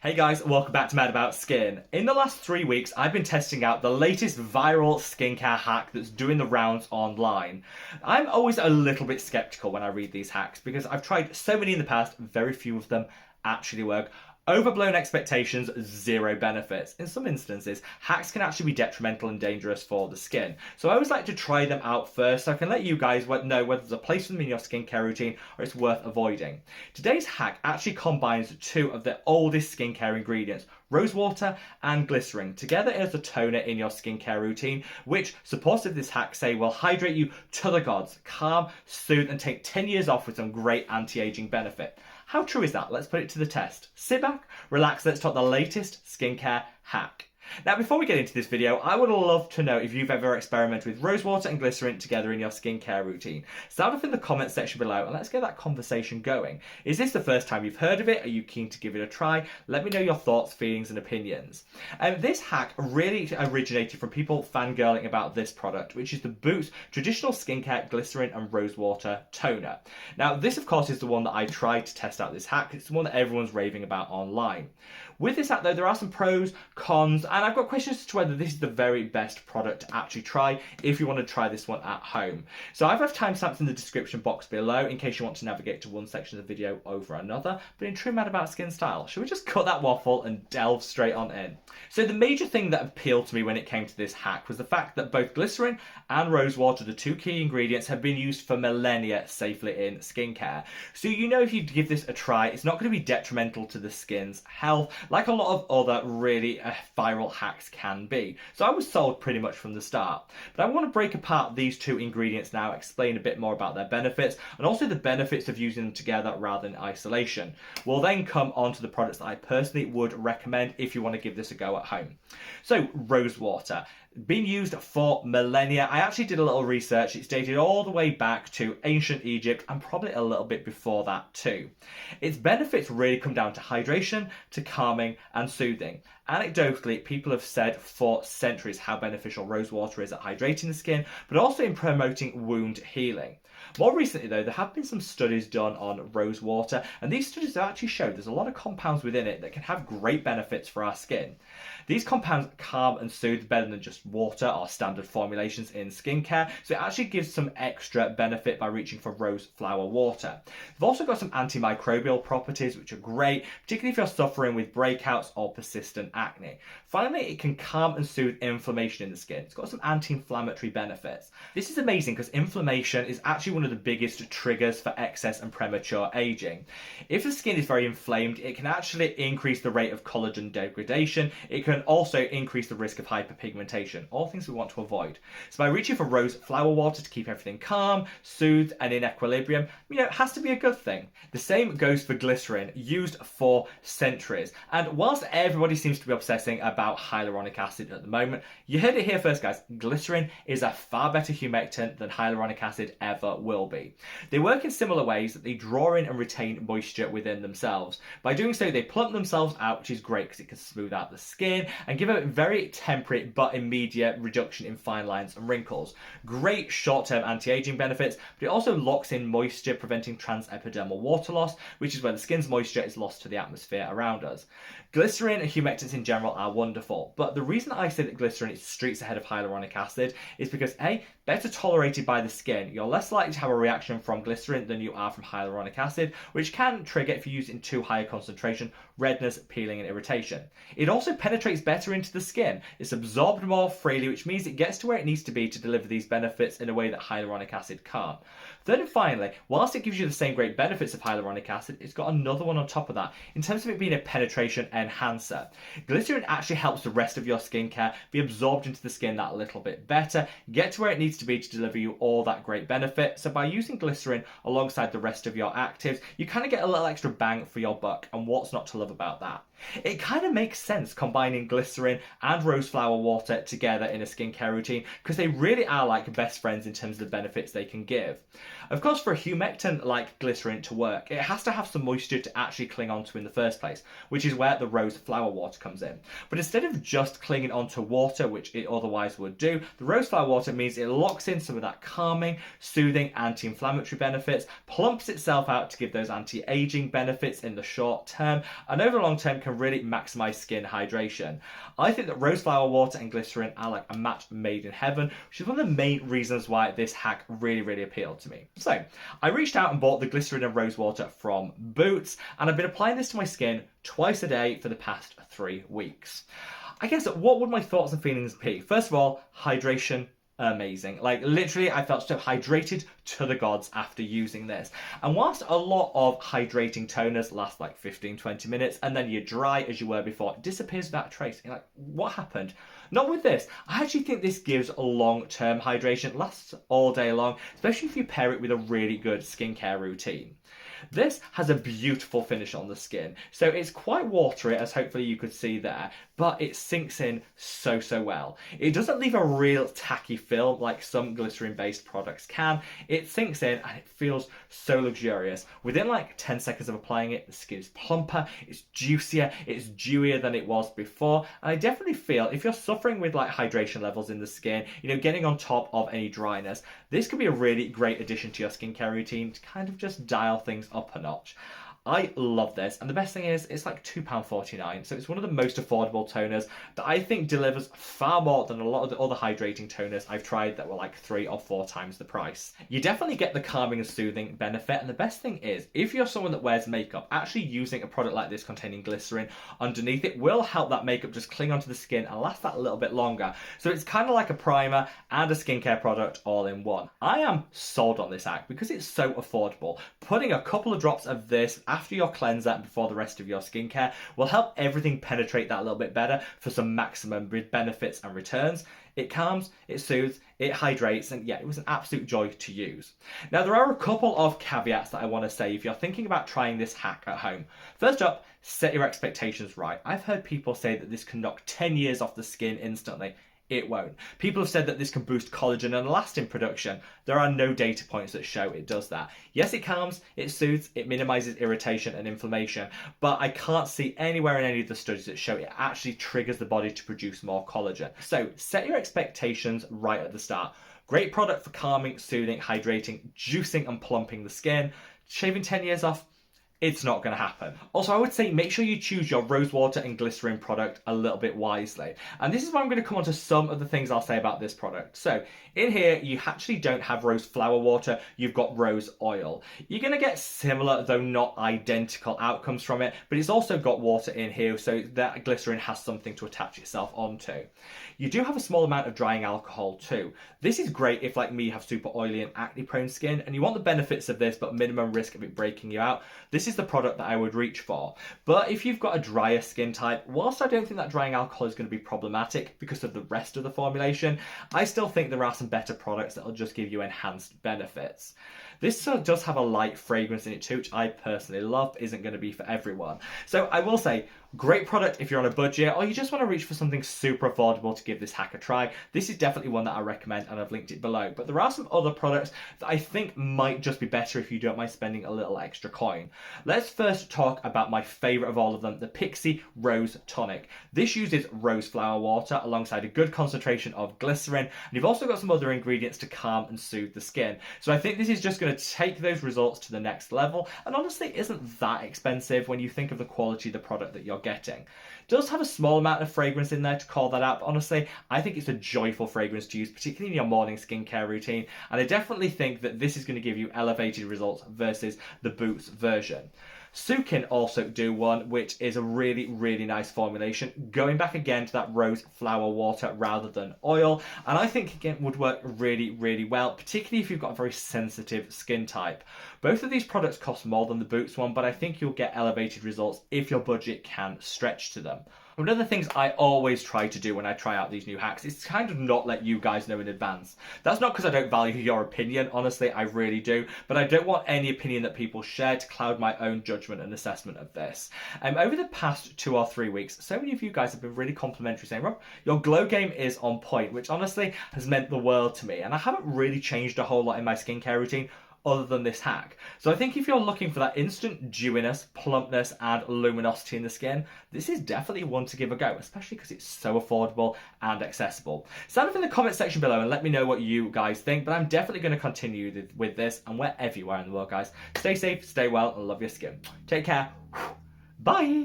Hey guys, welcome back to Mad About Skin. In the last 3 weeks, I've been testing out the latest viral skincare hack that's doing the rounds online. I'm always a little bit skeptical when I read these hacks because I've tried so many in the past, very few of them actually work. Overblown expectations, zero benefits. In some instances, hacks can actually be detrimental and dangerous for the skin. So I always like to try them out first so I can let you guys know whether there's a place for them in your skincare routine or it's worth avoiding. Today's hack actually combines two of the oldest skincare ingredients, rosewater and glycerin, together as a toner in your skincare routine, which supporters of this hack say will hydrate you to the gods, calm, soothe, and take 10 years off with some great anti-aging benefit. How true is that? Let's put it to the test. Sit back, relax, let's talk the latest skincare hack. Now, before we get into this video, I would love to know if you've ever experimented with rosewater and glycerin together in your skincare routine. Sound off in the comments section below and let's get that conversation going. Is this the first time you've heard of it? Are you keen to give it a try? Let me know your thoughts, feelings and opinions. This hack really originated from people fangirling about this product, which is the Boots Traditional Skincare Glycerin and Rosewater Toner. Now, this of course is the one that I tried to test out this hack. It's the one that everyone's raving about online. With this hack though, there are some pros, cons, and I've got questions as to whether this is the very best product to actually try if you want to try this one at home. So I've left timestamps in the description box below in case you want to navigate to one section of the video over another, but in true Mad About Skin style, should we just cut that waffle and delve straight on in? So the major thing that appealed to me when it came to this hack was the fact that both glycerin and rosewater, the two key ingredients, have been used for millennia safely in skincare. So you know if you give this a try, it's not going to be detrimental to the skin's health, like a lot of other really viral hacks can be. So I was sold pretty much from the start. But I want to break apart these two ingredients now, explain a bit more about their benefits, and also the benefits of using them together rather than isolation. We'll then come on to the products that I personally would recommend if you want to give this a go at home. So, rosewater. Been used for millennia. I actually did a little research. It's dated all the way back to ancient Egypt and probably a little bit before that too. Its benefits really come down to hydration, to calming and soothing. Anecdotally, people have said for centuries how beneficial rosewater is at hydrating the skin, but also in promoting wound healing. More recently though, there have been some studies done on rosewater, and these studies have actually showed there's a lot of compounds within it that can have great benefits for our skin. These compounds calm and soothe better than just water or standard formulations in skincare, so it actually gives some extra benefit by reaching for rose flower water. They've also got some antimicrobial properties which are great, particularly if you're suffering with breakouts or persistent acne. Finally, it can calm and soothe inflammation in the skin. It's got some anti-inflammatory benefits. This is amazing because inflammation is actually one of the biggest triggers for excess and premature aging. If the skin is very inflamed, it can actually increase the rate of collagen degradation. It can also increase the risk of hyperpigmentation, all things we want to avoid. So by reaching for rose flower water to keep everything calm, soothed and in equilibrium, it has to be a good thing. The same goes for glycerin, used for centuries. And whilst everybody seems to be obsessing about hyaluronic acid at the moment, you heard it here first guys, glycerin is a far better humectant than hyaluronic acid ever will be. They work in similar ways that they draw in and retain moisture within themselves. By doing so, they plump themselves out, which is great because it can smooth out the skin and give a very temporary but immediate reduction in fine lines and wrinkles. Great short-term anti-aging benefits, but it also locks in moisture, preventing transepidermal water loss, which is where the skin's moisture is lost to the atmosphere around us. Glycerin and humectants in general are wonderful, but the reason I say that glycerin is streets ahead of hyaluronic acid is because A, better tolerated by the skin. You're less likely to have a reaction from glycerin than you are from hyaluronic acid, which can trigger, if you use it in too high a concentration, redness, peeling and irritation. It also penetrates better into the skin. It's absorbed more freely, which means it gets to where it needs to be to deliver these benefits in a way that hyaluronic acid can't. Third and finally, whilst it gives you the same great benefits of hyaluronic acid, it's got another one on top of that in terms of it being a penetration enhancer. Glycerin actually helps the rest of your skincare be absorbed into the skin that little bit better, get to where it needs to be to deliver you all that great benefit. So by using glycerin alongside the rest of your actives, you kind of get a little extra bang for your buck, and what's not to love about that? It kind of makes sense combining glycerin and rose flower water together together in a skincare routine because they really are like best friends in terms of the benefits they can give. Of course, for a humectant like glycerin to work, it has to have some moisture to actually cling onto in the first place, which is where the rose flower water comes in. But instead of just clinging onto water, which it otherwise would do, the rose flower water means it locks in some of that calming, soothing, anti-inflammatory benefits, plumps itself out to give those anti-aging benefits in the short term, and over the long term can really maximize skin hydration. I think that rose flower water and glycerin are like a match made in heaven, which is one of the main reasons why this hack really appealed to me. So I reached out and bought the glycerin and rose water from Boots, and I've been applying this to my skin twice a day for the past 3 weeks. I guess what would my thoughts and feelings be? First of all, hydration. Amazing. Like literally I felt so hydrated to the gods after using this. And whilst a lot of hydrating toners last like 15-20 minutes and then you're dry as you were before, it disappears without a trace. You're like, what happened? Not with this. I actually think this gives long-term hydration, lasts all day long, especially if you pair it with a really good skincare routine. This has a beautiful finish on the skin, so it's quite watery, as hopefully you could see there, but it sinks in so well. It doesn't leave a real tacky film like some glycerin-based products can. It sinks in and it feels so luxurious. Within like 10 seconds of applying it, the skin is plumper, it's juicier, it's dewier than it was before, and I definitely feel if you're suffering with like hydration levels in the skin, you know, getting on top of any dryness, this could be a really great addition to your skincare routine to kind of just dial things up a notch. I love this, and the best thing is it's like £2.49, so it's one of the most affordable toners that I think delivers far more than a lot of the other hydrating toners I've tried that were like 3 or 4 times the price. You definitely get the calming and soothing benefit, and the best thing is if you're someone that wears makeup, actually using a product like this containing glycerin underneath it will help that makeup just cling onto the skin and last that a little bit longer. So it's kind of like a primer and a skincare product all in one. I am sold on this hack because it's so affordable. Putting a couple of drops of this after your cleanser and before the rest of your skincare will help everything penetrate that a little bit better for some maximum benefits and returns. It calms, it soothes, it hydrates, and yeah, it was an absolute joy to use. Now, there are a couple of caveats that I want to say if you're thinking about trying this hack at home. First up, set your expectations right. I've heard people say that this can knock 10 years off the skin instantly. It won't. People have said that this can boost collagen and elastin production. There are no data points that show it does that. Yes, it calms, it soothes, it minimizes irritation and inflammation, but I can't see anywhere in any of the studies that show it actually triggers the body to produce more collagen. So set your expectations right at the start. Great product for calming, soothing, hydrating, juicing and plumping the skin. Shaving 10 years off? It's not going to happen. Also, I would say make sure you choose your rosewater and glycerin product a little bit wisely. And this is where I'm going to come on to some of the things I'll say about this product. So in here, you actually don't have rose flower water, you've got rose oil. You're going to get similar, though not identical outcomes from it, but it's also got water in here, so that glycerin has something to attach itself onto. You do have a small amount of drying alcohol too. This is great if, like me, you have super oily and acne prone skin and you want the benefits of this but minimum risk of it breaking you out. This is the product that I would reach for. But if you've got a drier skin type, whilst I don't think that drying alcohol is going to be problematic because of the rest of the formulation, I still think there are some better products that will just give you enhanced benefits. This does have a light fragrance in it too, which I personally love, isn't going to be for everyone. So I will say, great product if you're on a budget or you just want to reach for something super affordable to give this hack a try. This is definitely one that I recommend and I've linked it below. But there are some other products that I think might just be better if you don't mind spending a little extra coin. Let's first talk about my favourite of all of them, the Pixi Rose Tonic. This uses rose flower water alongside a good concentration of glycerin, and you've also got some other ingredients to calm and soothe the skin. So I think this is just going to take those results to the next level, and honestly isn't that expensive when you think of the quality of the product that you're getting. It does have a small amount of fragrance in there to call that out, but honestly I think it's a joyful fragrance to use, particularly in your morning skincare routine, and I definitely think that this is going to give you elevated results versus the Boots version. Sukin also do one, which is a really nice formulation, going back again to that rose flower water rather than oil, and I think again would work really well, particularly if you've got a very sensitive skin type. Both of these products cost more than the Boots one, but I think you'll get elevated results if your budget can stretch to them. One of the things I always try to do when I try out these new hacks is kind of not let you guys know in advance. That's not because I don't value your opinion, honestly, I really do, but I don't want any opinion that people share to cloud my own judgment and assessment of this. Over the past 2 or 3 weeks, so many of you guys have been really complimentary saying, Rob, your glow game is on point, which honestly has meant the world to me, and I haven't really changed a whole lot in my skincare routine other than this hack. So I think if you're looking for that instant dewiness, plumpness, and luminosity in the skin, this is definitely one to give a go, especially because it's so affordable and accessible. Sound off in the comment section below and let me know what you guys think, but I'm definitely going to continue with this, and we're everywhere in the world, guys. Stay safe, stay well, and love your skin. Take care. Bye!